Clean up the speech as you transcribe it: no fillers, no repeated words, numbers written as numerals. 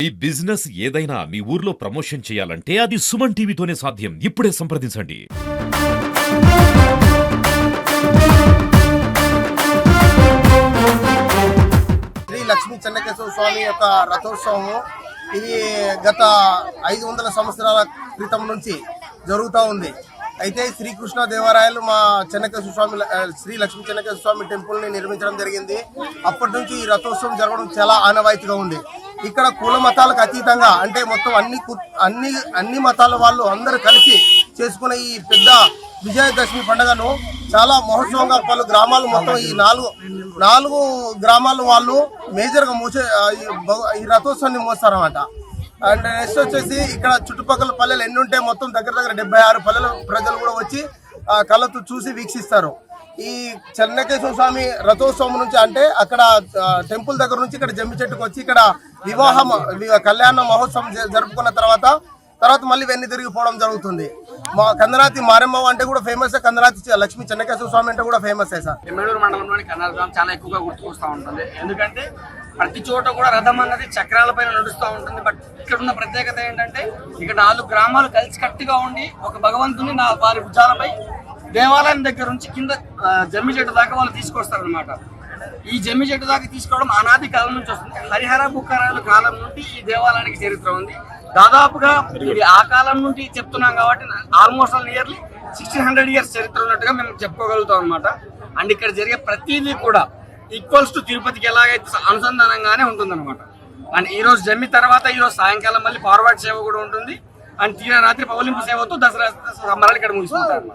ఈ బిజినెస్ ఏదైనా మీ ఊర్లో ప్రమోషన్ చేయాలంటే అది సుమన్ టీవీతోనే సాధ్యం. ఇప్పుడే సంప్రదించండి. శ్రీ లక్ష్మీ చెన్నకేశవ స్వామి యొక్క రథోత్సవము ఇది గత 500 సంవత్సరాల క్రితం నుంచి జరుగుతూ ఉంది. అయితే శ్రీకృష్ణ దేవరాయలు మా చెన్నకేశవ స్వామి శ్రీ లక్ష్మీ చెన్నకేశవ స్వామి టెంపుల్ని నిర్మించడం జరిగింది. అప్పటి నుంచి ఈ రథోత్సవం జరగడం చాలా ఆనవాయితీగా ఉంది. ఇక్కడ కుల మతాలకు అతీతంగా అంటే మొత్తం అన్ని మతాల వాళ్ళు అందరూ కలిసి చేసుకునే ఈ పెద్ద విజయదశమి పండుగను చాలా మహోత్సవంగా పలు గ్రామాలు మొత్తం ఈ నాలుగు గ్రామాల వాళ్ళు మేజర్గా ఈ రథోత్సవాన్ని మోస్తారన్నమాట. అండ్ నెక్స్ట్ వచ్చేసి ఇక్కడ చుట్టుపక్కల పల్లెలు ఎన్ని ఉంటే మొత్తం దగ్గర 76 పల్లెల ప్రజలు కూడా వచ్చి కళ్ళతో చూసి వీక్షిస్తారు. ఈ చెన్నకేశవ స్వామి రథోత్సవం నుంచి అంటే అక్కడ టెంపుల్ దగ్గర నుంచి ఇక్కడ జమ్మి చెట్టుకు వచ్చి ఇక్కడ కళ్యాణ మహోత్సవం జరుపుకున్న తర్వాత మళ్ళీ వెన్ని తిరిగిపోవడం జరుగుతుంది. మా కందనాతి మారెమ్మ అంటే కూడా ఫేమస్, కందనాతి లక్ష్మీ చెన్నకేశవ స్వామి అంటే కూడా ఫేమస్ సార్. ఎమ్మెడూరు మండలంలోని కన్నడగ్రామం చాలా ఎక్కువగా గుర్తుకొస్తూ ఉంటుంది. ఎందుకంటే ప్రతి చోట కూడా రథం అన్నది చక్రాల పైన నడుస్తూ ఉంటుంది. బట్ ఇక్కడ ఉన్న ప్రత్యేకత ఏంటంటే ఇక్కడ 4 గ్రామాలు కలిసి కట్టుగా ఉండి ఒక భగవంతుని వారి భుజాలపై దేవాలయం దగ్గర నుంచి కింద జమ్మి చెట్టు దాకా వాళ్ళు తీసుకొస్తారనమాట. ఈ జమ్మి చెట్టు దాకా తీసుకోవడం అనాది కాలం నుంచి వస్తుంది. హరిహర బుక్కరాయల కాలం నుండి ఈ దేవాలయానికి చరిత్ర ఉంది. దాదాపుగా ఇది ఆ కాలం నుండి చెప్తున్నాం కాబట్టి ఆల్మోస్ట్ నియర్లీ 1600 ఇయర్స్ చరిత్ర ఉన్నట్టుగా మేము చెప్పుకోగలుగుతాం అనమాట. అండ్ ఇక్కడ జరిగే ప్రతిదీ కూడా ఈక్వల్స్ టు తిరుపతికి ఎలాగైతే అనుసంధానంగానే ఉంటుందన్నమాట. అండ్ ఈ రోజు జమ్మి తర్వాత ఈరోజు సాయంకాలం మళ్ళీ ఫార్వర్డ్ సేవ కూడా ఉంటుంది. అండ్ తీరా రాత్రి పౌలింపు సేవతో దసరా సంబరాలు ఇక్కడ ముగిస్తుంటారు.